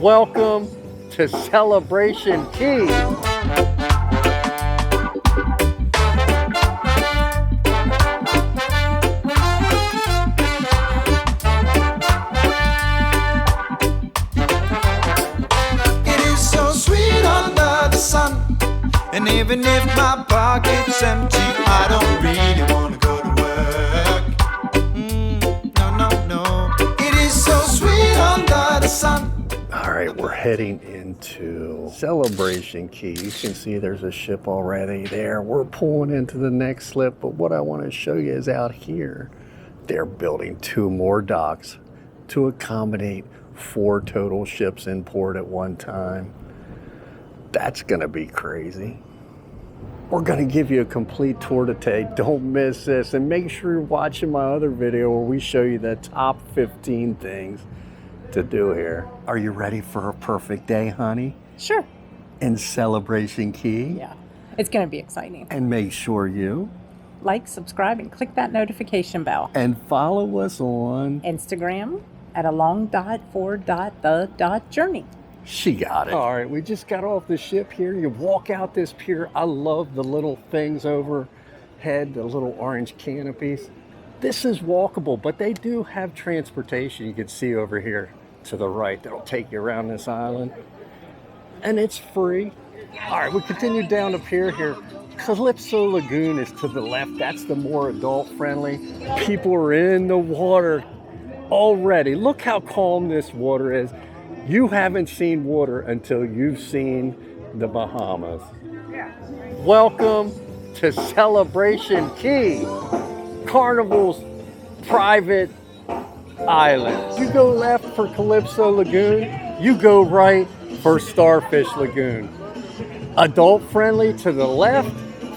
Welcome to Celebration Key. It is so sweet under the sun, and even if my pocket's empty, I don't really want to go to work. No. It is so sweet under the sun. All right, we're heading into Celebration Key. You can see there's a ship already there. We're pulling into the next slip, but what I want to show you is out here. They're building 2 more docks to accommodate 4 total ships in port at one time. That's gonna be crazy. We're gonna give you a complete tour today. Don't miss this, and make sure you're watching my other video where we show you the top 15 things to do here. Are you ready for a perfect day, honey? Sure. In Celebration Key? Yeah. It's going to be exciting. And make sure you Like, subscribe, and click that notification bell. and follow us on. Instagram at along.for.the.journey. She got it. All right, we just got off the ship here. You walk out this pier. I love the little things overhead, the little orange canopies. This is walkable, but they do have transportation. You can see over here to the right that'll take you around this island. And it's free. All right, we continue down the pier here. Calypso Lagoon is to the left. That's the more adult-friendly. People are in the water already. Look how calm this water is. You haven't seen water until you've seen the Bahamas. Welcome to Celebration Key, Carnival's private island. You go left for Calypso Lagoon, you go right for Starfish Lagoon. Adult friendly to the left,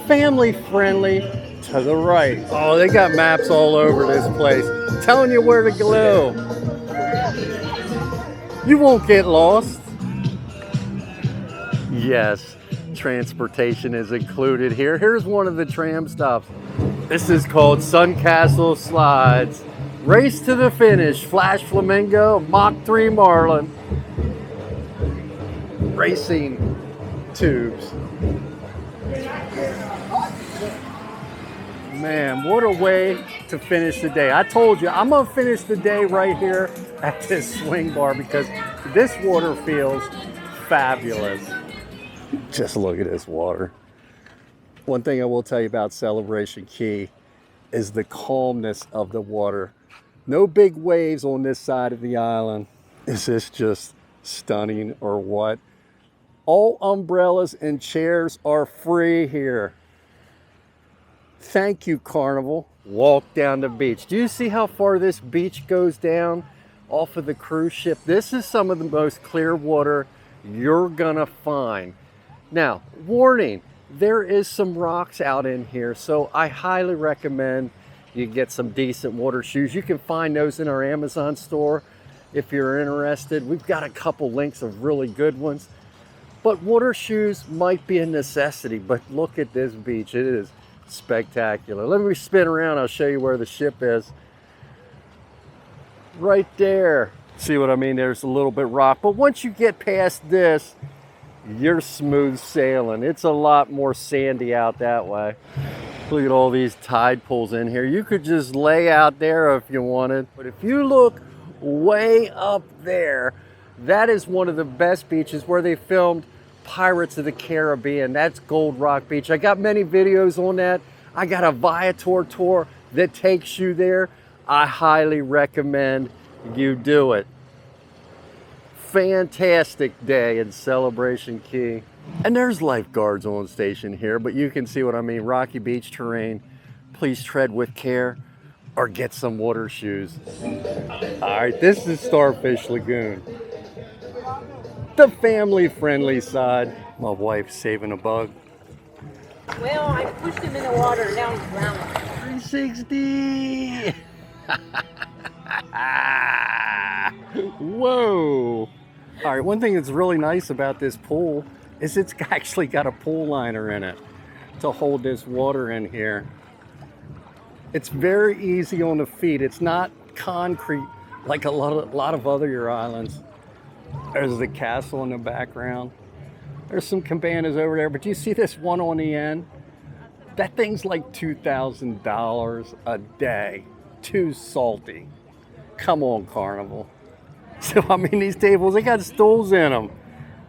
family friendly to the right. Oh, they got maps all over this place, telling you where to go. You won't get lost. Yes, transportation is included here. Here's one of the tram stops. This is called Suncastle Slides. Race to the finish, Flash Flamingo, Mach 3 Marlin. Racing tubes. Man, what a way to finish the day. I told you, I'm gonna finish the day right here at this swing bar because this water feels fabulous. Just look at this water. One thing I will tell you about Celebration Key is the calmness of the water. No big waves on this side of the island. Is this just stunning or what? All umbrellas and chairs are free here. Thank you, Carnival. Walk down the beach. Do you see how far this beach goes down off of the cruise ship? This is some of the most clear water you're gonna find. Now, warning, there is some rocks out in here, so I highly recommend you get some decent water shoes. You can find those in our Amazon store if you're interested. We've got a couple links of really good ones. But water shoes might be a necessity, but look at this beach. It is spectacular. Let me spin around. I'll show you where the ship is. Right there. See what I mean? There's a little bit rock, but once you get past this, you're smooth sailing. It's a lot more sandy out that way. Look at all these tide pools in here. You could just lay out there if you wanted. But if you look way up there, that is one of the best beaches where they filmed Pirates of the Caribbean. That's Gold Rock Beach. I got many videos on that. I got a Viator tour that takes you there. I highly recommend you do it. Fantastic day in Celebration Key. And there's lifeguards on station here, but you can see what I mean. Rocky beach terrain. Please tread with care or get some water shoes. All right, this is Starfish Lagoon. The family-friendly side. My wife's saving a bug. Well, I pushed him in the water, and now he's drowning. 360! Whoa! All right, one thing that's really nice about this pool is it's actually got a pool liner in it to hold this water in here. It's very easy on the feet. It's not concrete like a lot of other your islands. There's the castle in the background. There's some cabanas over there, but do you see this one on the end? That thing's like $2,000 a day. Too salty. Come on, Carnival. So, I mean, these tables, they got stools in them.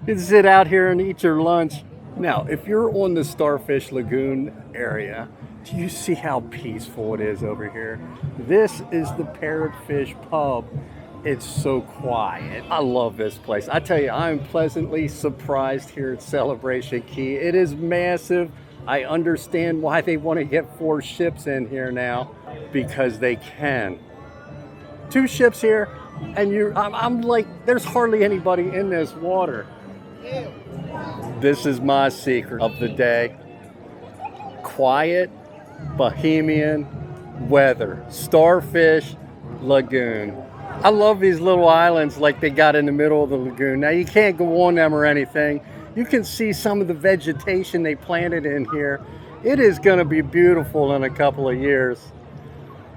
You can sit out here and eat your lunch. Now, if you're on the Starfish Lagoon area, do you see how peaceful it is over here? This is the Parrotfish Pub. It's so quiet. I love this place. I tell you, I'm pleasantly surprised here at Celebration Key. It is massive. I understand why they want to get 4 ships in here now, because they can. 2 ships here, and I'm like, there's hardly anybody in this water. This is my secret of the day. Quiet, Bahamian weather. Starfish Lagoon. I love these little islands like they got in the middle of the lagoon. Now, you can't go on them or anything. You can see some of the vegetation they planted in here. It is going to be beautiful in a couple of years.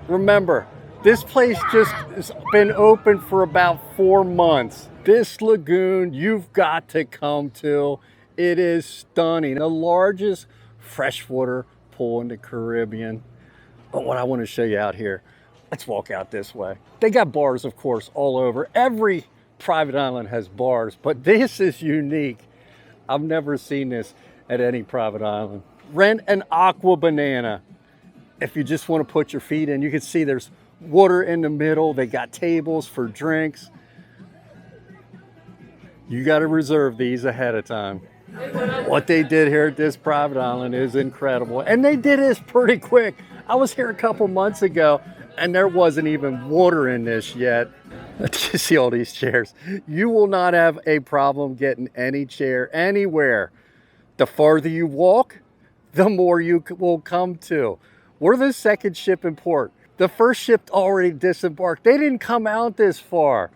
Remember, this place just has been open for about 4 months. This lagoon, you've got to come to. It is stunning. The largest freshwater pool in the Caribbean. But what I want to show you out here, let's walk out this way. They got bars, of course, all over. Every private island has bars, but this is unique. I've never seen this at any private island. Rent an aqua banana. If you just want to put your feet in, you can see there's water in the middle. They got tables for drinks. You got to reserve these ahead of time. What they did here at this private island is incredible. And they did this pretty quick. I was here a couple months ago, and there wasn't even water in this yet. You see all these chairs. You will not have a problem getting any chair anywhere. The farther you walk, the more you will come to. We're the second ship in port. The first ship already disembarked. They didn't come out this far.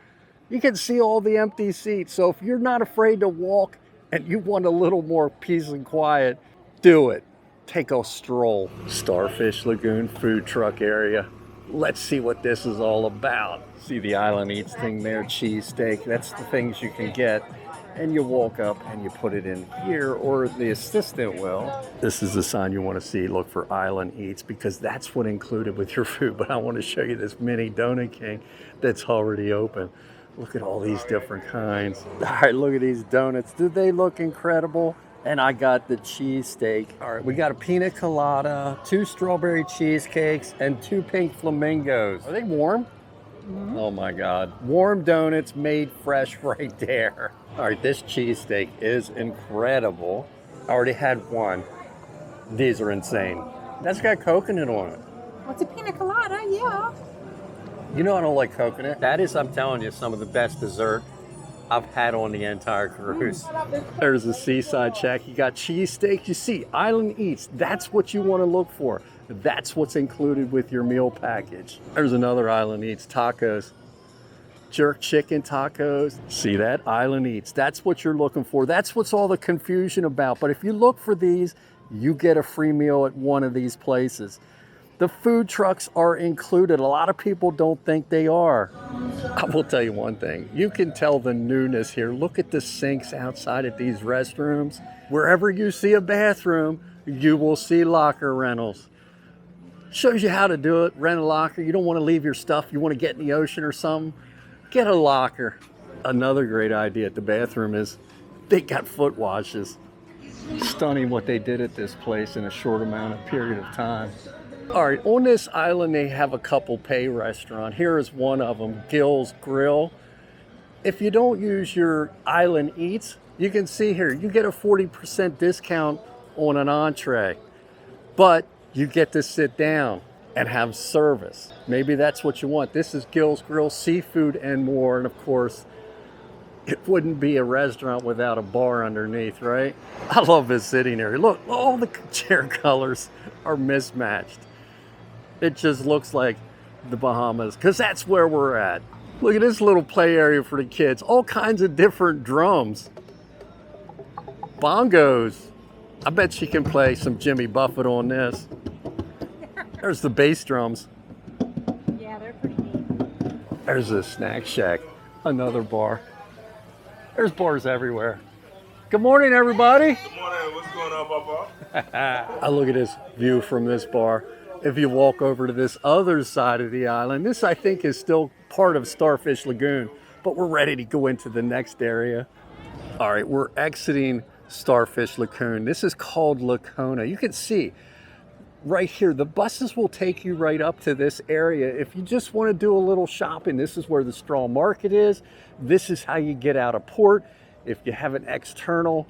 You can see all the empty seats. So if you're not afraid to walk and you want a little more peace and quiet, do it. Take a stroll. Starfish Lagoon food truck area. Let's see what this is all about. See the Island Eats thing there, cheesesteak. That's the things you can get. And you walk up and you put it in here, or the assistant will. This is the sign you want to see. Look for Island Eats, because that's what included with your food. But I want to show you this mini Donut King that's already open. Look at all these different kinds. All right, look at these donuts. Do they look incredible? And I got the cheesesteak. All right, we got a pina colada, 2 strawberry cheesecakes, and 2 pink flamingos. Are they warm? Mm-hmm. Oh my God. Warm donuts made fresh right there. All right, this cheesesteak is incredible. I already had one. These are insane. That's got coconut on it. What's a pina colada? Yeah. You know I don't like coconut. That is, I'm telling you, some of the best dessert I've had on the entire cruise. There's a seaside shack. You got cheesesteak. You see, Island Eats. That's what you want to look for. That's what's included with your meal package. There's another Island Eats, tacos. Jerk chicken tacos. See that? Island Eats. That's what you're looking for. That's what's all the confusion about. But if you look for these, you get a free meal at one of these places. The food trucks are included. A lot of people don't think they are. I will tell you one thing. You can tell the newness here. Look at the sinks outside at these restrooms. Wherever you see a bathroom, you will see locker rentals. Shows you how to do it. Rent a locker. You don't want to leave your stuff. You want to get in the ocean or something. Get a locker. Another great idea at the bathroom is they got foot washes. Stunning what they did at this place in a short amount of period of time. All right, on this island, they have a couple pay restaurant. Here is one of them, Gill's Grill. If you don't use your Island Eats, you can see here, you get a 40% discount on an entree, but you get to sit down and have service. Maybe that's what you want. This is Gill's Grill, seafood and more. And of course, it wouldn't be a restaurant without a bar underneath, right? I love this sitting area. Look, all the chair colors are mismatched. It just looks like the Bahamas, because that's where we're at. Look at this little play area for the kids. All kinds of different drums. Bongos. I bet she can play some Jimmy Buffett on this. There's the bass drums. Yeah, they're pretty neat. There's a snack shack, another bar. There's bars everywhere. Good morning, everybody. Good morning. What's going on, Papa? I look at this view from this bar. If you walk over to this other side of the island, this I think is still part of Starfish Lagoon, but we're ready to go into the next area. All right, we're exiting Starfish Lagoon. This is called Lacona. You can see right here, the buses will take you right up to this area. If you just want to do a little shopping, this is where the straw market is. This is how you get out of port. If you have an external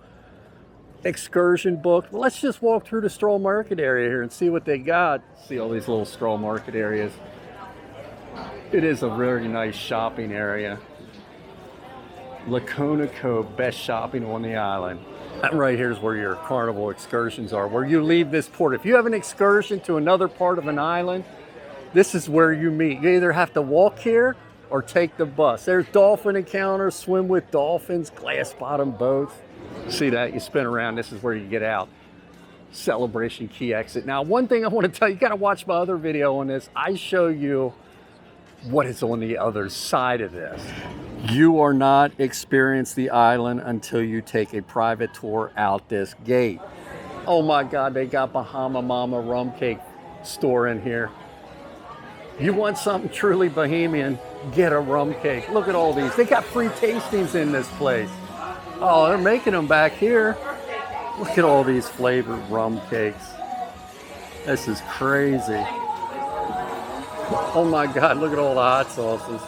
excursion booked, let's just walk through the straw market area here and see what they got. See all these little straw market areas. It is a very nice shopping area. Lacona Cove, best shopping on the island. That right here is where your Carnival excursions are, where you leave this port. If you have an excursion to another part of an island, this is where you meet. You either have to walk here or take the bus. There's dolphin encounters, swim with dolphins, glass bottom boats. See that? You spin around, this is where you get out. Celebration Key exit. Now, one thing I want to tell you, you got to watch my other video on this. I show you what is on the other side of this. You are not experience the island until you take a private tour out this gate. Oh my God, they got Bahama Mama rum cake store in here. You want something truly Bahamian, get a rum cake. Look at all these. They got free tastings in this place. Oh, they're making them back here. Look at all these flavored rum cakes. This is crazy. Oh my God, look at all the hot sauces.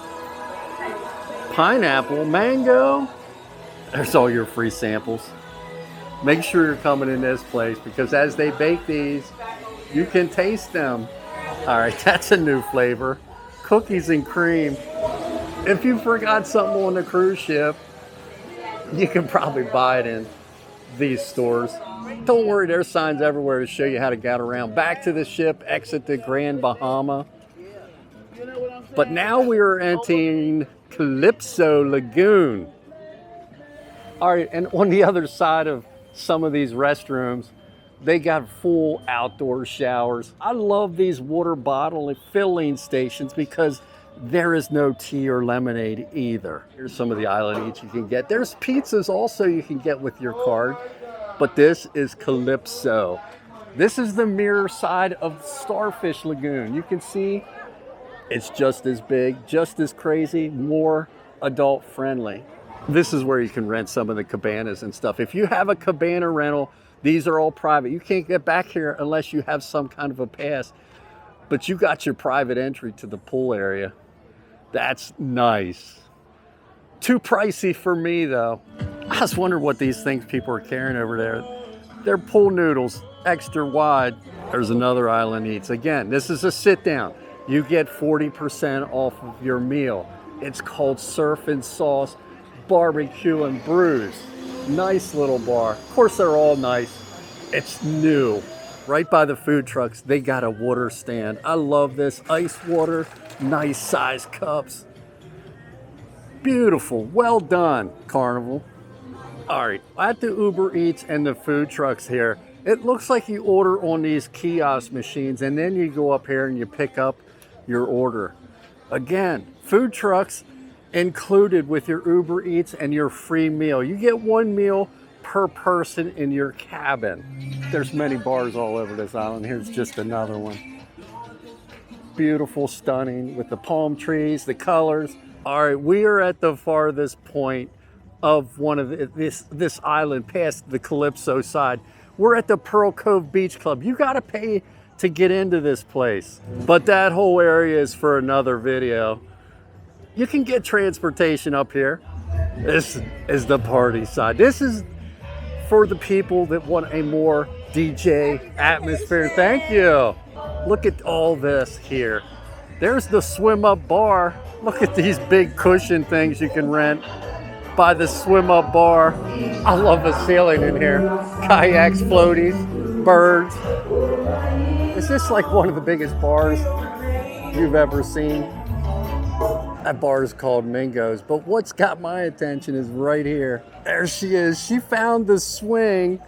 Pineapple, mango. There's all your free samples. Make sure you're coming in this place because as they bake these, you can taste them. All right, that's a new flavor. Cookies and cream. If you forgot something on the cruise ship, you can probably buy it in these stores. Don't worry, there's signs everywhere to show you how to get around. Back to the ship, exit the Grand Bahama. But now we are entering Calypso Lagoon. All right, and on the other side of some of these restrooms, they got full outdoor showers. I love these water bottle filling stations because there is no tea or lemonade either. Here's some of the island eats you can get. There's pizzas also you can get with your card, but this is Calypso. This is the mirror side of Starfish Lagoon. You can see it's just as big, just as crazy, more adult friendly. This is where you can rent some of the cabanas and stuff. If you have a cabana rental, these are all private. You can't get back here unless you have some kind of a pass, but you got your private entry to the pool area. That's nice. Too pricey for me though. I was wondering what these things people are carrying over there. They're pool noodles, extra wide. There's another island eats. Again, this is a sit down. You get 40% off of your meal. It's called Surf and Sauce Barbecue and Brews. Nice little bar. Of course, they're all nice. It's new. Right by the food trucks, they got a water stand. I love this. Ice water, nice size cups. Beautiful. Well done, Carnival. All right, at the Uber Eats and the food trucks here, it looks like you order on these kiosk machines and then you go up here and you pick up your order. Again, food trucks included with your Uber Eats and your free meal. You get one meal per person in your cabin. There's many bars all over this island. Here's just another one. Beautiful, stunning with the palm trees, the colors. All right, we are at the farthest point of one of this island past the Calypso side. We're at the Pearl Cove Beach Club. You got to pay to get into this place, but that whole area is for another video. You can get transportation up here. This is the party side. This is for the people that want a more DJ atmosphere. Thank you. Look at all this here. There's the swim up bar. Look at these big cushion things you can rent by the swim up bar. I love the sailing in here. Kayaks, floaties, birds. Is this like one of the biggest bars you've ever seen? That bar is called Mingo's, but what's got my attention is right here. There she is. She found the swing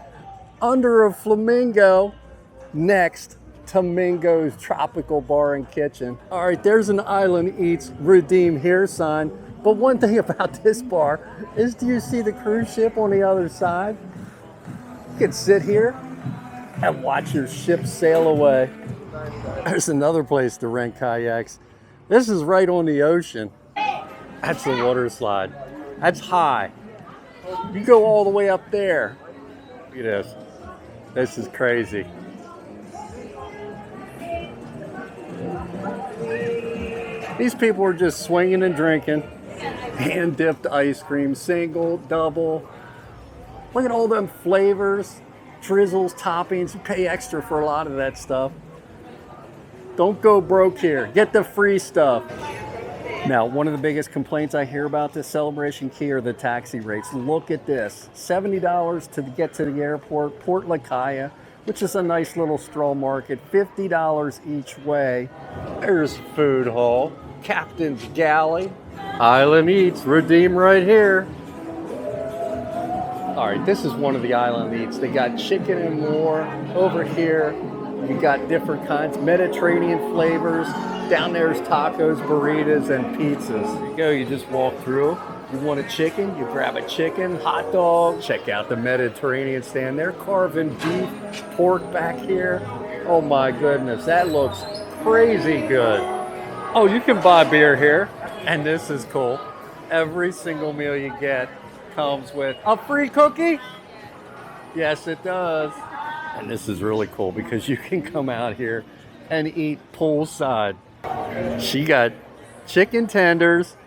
under a flamingo next to Mingo's Tropical Bar and Kitchen. All right, there's an Island Eats Redeem Here sign. But one thing about this bar is, do you see the cruise ship on the other side? You can sit here and watch your ship sail away. There's another place to rent kayaks. This is right on the ocean. That's the water slide. That's high. You go all the way up there. Look at this. This is crazy. These people are just swinging and drinking. Hand dipped ice cream, single, double. Look at all them flavors, drizzles, toppings. You pay extra for a lot of that stuff. Don't go broke here. Get the free stuff. Now, one of the biggest complaints I hear about this Celebration Key are the taxi rates. Look at this. $70 to get to the airport, Port Lacaya, which is a nice little stroll market. $50 each way. There's food hall, Captain's Galley, Island Eats, redeem right here. All right, this is one of the Island Eats. They got chicken and more over here. You got different kinds, Mediterranean flavors. Down there's tacos, burritos, and pizzas. There you go, you just walk through. You want a chicken, you grab a chicken, hot dog. Check out the Mediterranean stand. They're carving beef, pork back here. Oh my goodness, that looks crazy good. Oh, you can buy beer here, and this is cool. Every single meal you get comes with a free cookie. Yes, it does. And this is really cool because you can come out here and eat poolside. She got chicken tenders,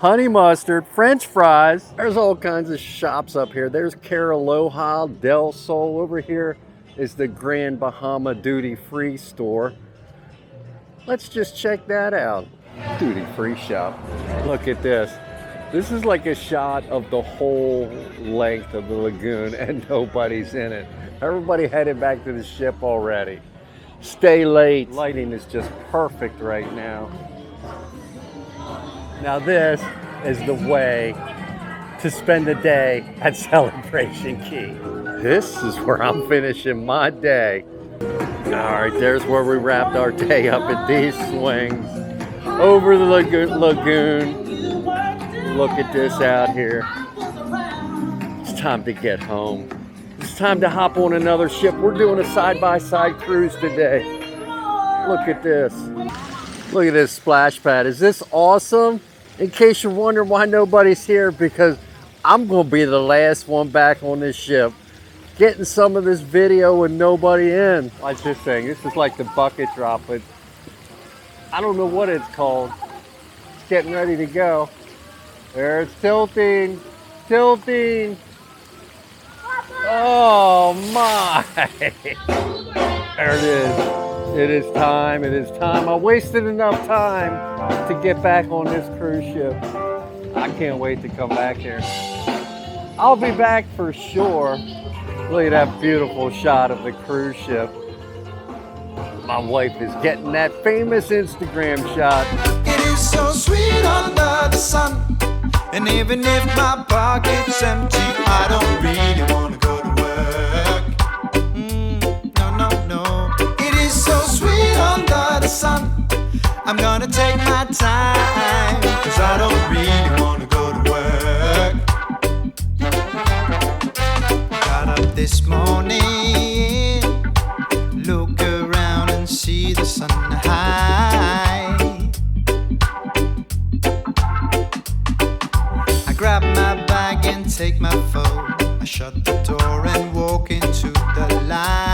honey mustard, French fries. There's all kinds of shops up here. There's Caraloha, Del Sol. Over here is the Grand Bahama Duty Free store. Let's just check that out. Duty Free shop. Look at this. This is like a shot of the whole length of the lagoon and nobody's in it. Everybody headed back to the ship already. Stay late. Lighting is just perfect right now. Now this is the way to spend a day at Celebration Key. This is where I'm finishing my day. All right, there's where we wrapped our day up at these swings. Over the lagoon. Look at this out here. It's time to get home. It's time to hop on another ship. We're doing a side-by-side cruise today. Look at this. Look at this splash pad. Is this awesome? In case you're wondering why nobody's here, because I'm going to be the last one back on this ship. Getting some of this video with nobody in. Watch this thing. This is like the bucket drop, but I don't know what it's called. It's getting ready to go. There it's tilting. Tilting. Oh my. There it is. It is time. It is time. I wasted enough time to get back on this cruise ship. I can't wait to come back here. I'll be back for sure. Look at that beautiful shot of the cruise ship. My wife is getting that famous Instagram shot. It is so sweet under the sun. And even if my pocket's empty, I don't really want to go to work. No, no, no. It is so sweet under the sun. I'm gonna take my time, 'cause I don't really want to go to work. Got up this morning, look around and see the sun high. Grab my bag and take my phone. I shut the door and walk into the light.